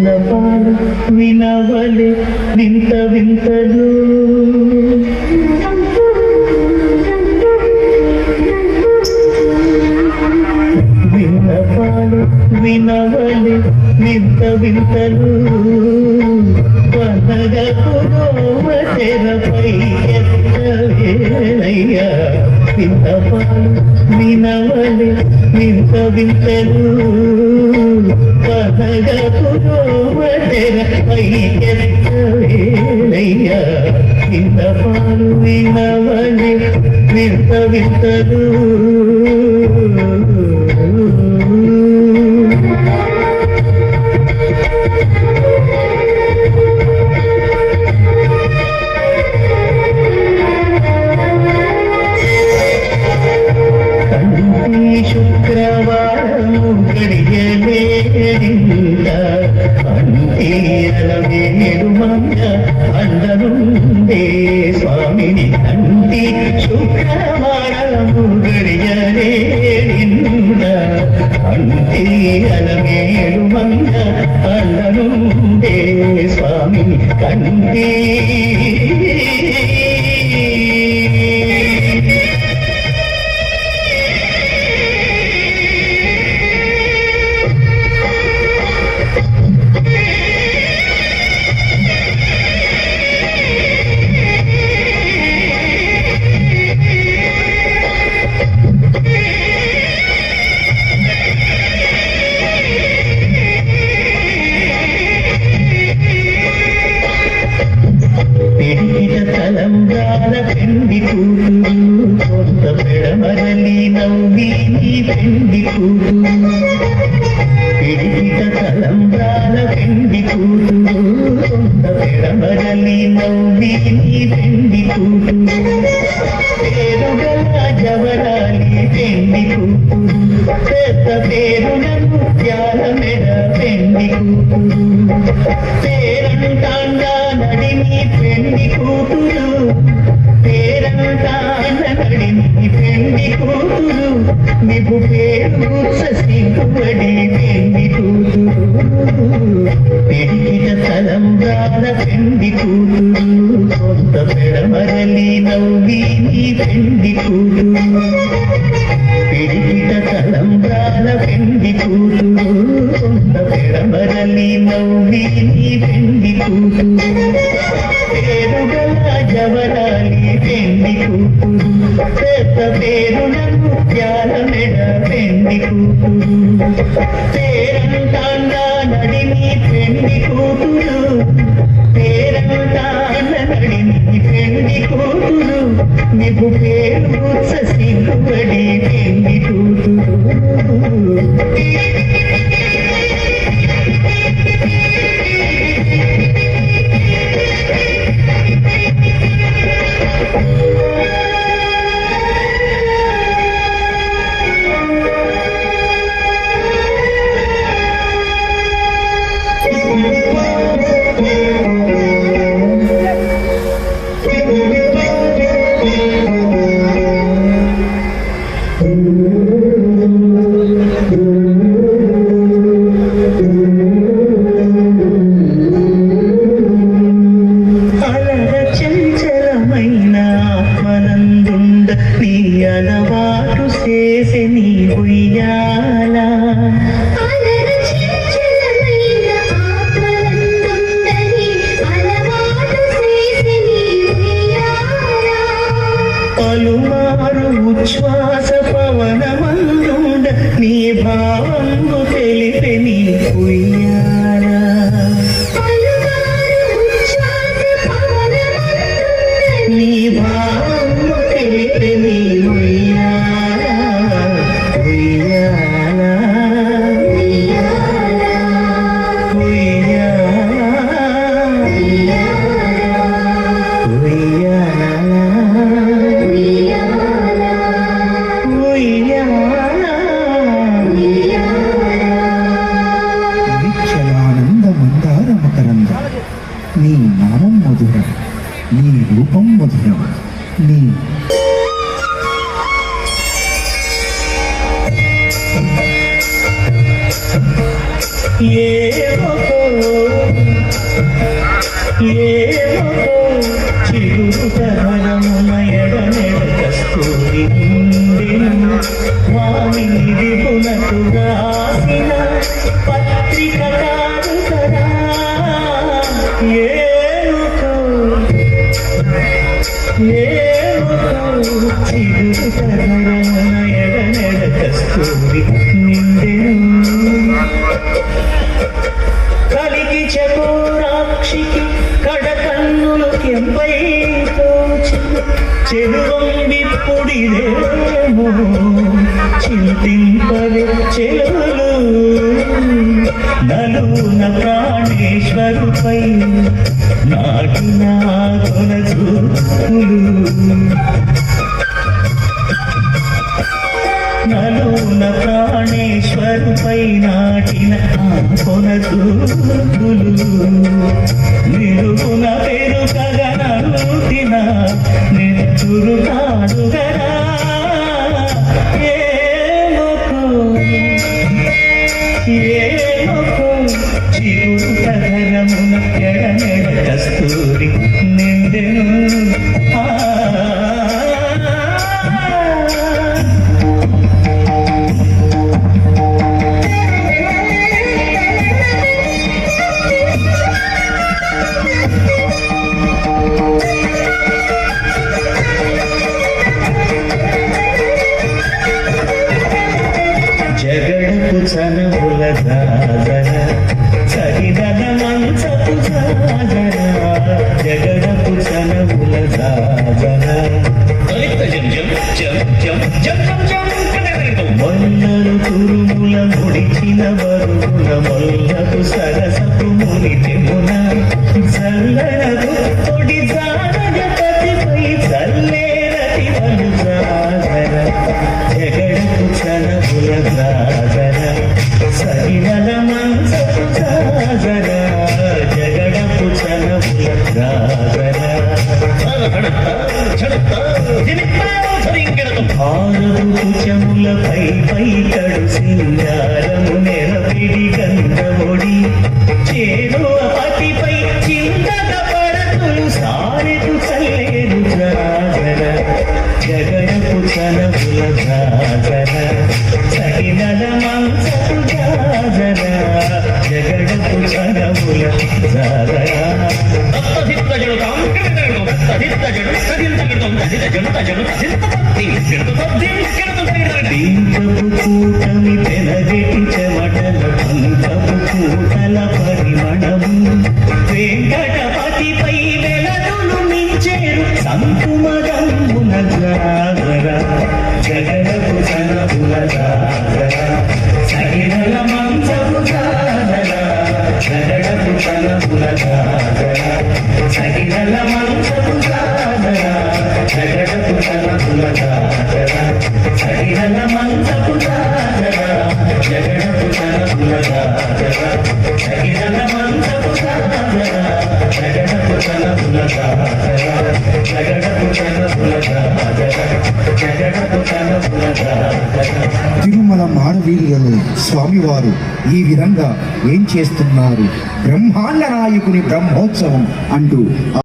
విన్నపాలు వినవలే వింత వింతలు విన్నపాలు వినవలే వింత వింతలు తెరపై ఎత్తవేనయ్యా విన్నపాలు వినవలే వింత వింతలు తెరపై ఎత్తవేనయ్యా విన్నపాలు వినవలే వింత వింతలు శుక్రవారము గడియలేనింద అంటీల మేలు మంద అందనుండే స్వామిని అంటి శుక్రవారము గడియలేనింద అంటీల మేలు మంద అందనుండే స్వామిని కంటి తలంబ్రాల పెండి కూతురు కొత్త పెడమరలి నవ్వి నీ పెండి కూతురు పిడికిట తలంబ్రాల పెండి కూతురు కొత్త పెడమరలి నవ్వి నీ పెండి కూతురు పేరుగల జవరాలి పెండి కూతురు పెద్ద పేరులను త్యాల మెడ పెండి కూతురు పేరంటాండా నడిని పెండి కూతురు పేరంటాండ నడిని పెండి కూతురు నీకు పేరు సిగ్గుబడి పెండి కూతురు పిడికిట తలంబ్రాల పెండి కూతురు కొత్త పెడమరలి నవ్వి నీ పెండి కూతురు పిడికిట తలంబ్రాల పెండి కూతురు కొత్త పెడమరలి నవ్వి నీ పెండి కూతురు పేరుగల జవరాలి పెండి కూతురు పెద్ద పేరులను త్యాల మెడ పెండి కూతురు పేరంటాండా నడిని పెండి కూతురు పేరంటాండ నడిని పెండి కూతురు నీకు పేరు సిగ్గుబడి పెండి కూతురు నీ అలవాటు చేసే నీ ఉయ్యాల పలుమారు ఉచ్ఛ్వాస పవనమందుండ నీ భావంగు తెలిపే నీ ఉయ్యాల నీ భావంగు తెలిపే నీ ఉయ్యాల ఉయ్యాల నీ నామం మధురం, నీ రూపం మధురం, నీ ఏమో చిరుతరమున ఎడనెడ కస్తూరి ఉండెను వాణిని విపునకు రాసిన పత్రిక కాదు కదా చిరుతరమున ఎడనెడ కస్తూరి నిండెను కలిగి చకోరాక్షికి కడకన్నులు కెంపై చెరువం విప్పుడిదేమో చింతింపవే చెలులు నలున ప్రాణేశ్వరుపై నాటిన కొనచూపులు నలున ప్రాణేశ్వరుపై నాటిన కొనచూపులు నిలుపున పెరుగగనూతిన నెత్తురు కాడుగరా ఏమో చిరుతరమున ఎడనెడ కస్తూరి నిండెను జగడపు చనువుల దాదర సగిదన మంచపు దాదర జగడపు చనువుల దాదర మొల్లలు తురుముల ముడిచిన బరువుల మొల్లపు సరసపు ముని తెమున చల్లనకు తొడి జానగపతిపై చల్లేరటి వలు జాగర జగడపు చనువుల దాదర సగిదన మంచపు దాదర జగడపు చనువుల దాదర కుచములపై పైకడు సింగారము నెరపిడి గంధముడి చేరువ పతిపై చింతక పడతులు సారెకు చల్లేరు జాగర జగడపు చనముల జాగర సగినల మంచపు జాగర జగడపు చనముల జాగర దీంతపు కూటమి పెనగెటి చెమటల పంతపు కూటల పరిమళము వెంకటపతిపై వెలదులు మించేరు సంకుమరమున జాగర జగడపు చనముల జాగర సగినల మంచపు జాగర జగడపు చనముల జాగర సగినల మంచపు జాగర జగడపు చనముల జాగర సగినల మంచపు జాగర జగడపు చనముల జాగర సగినల మంచపు జాగర జగడపు చనముల జాగర జగడపు చనముల జాగర జగడపు చనముల జాగర. తిరుమల మాడవీరులలో స్వామివారు ఈ విధంగా ఏం చేస్తున్నారు? బ్రహ్మాండ నాయకుని బ్రహ్మోత్సవం అంటూ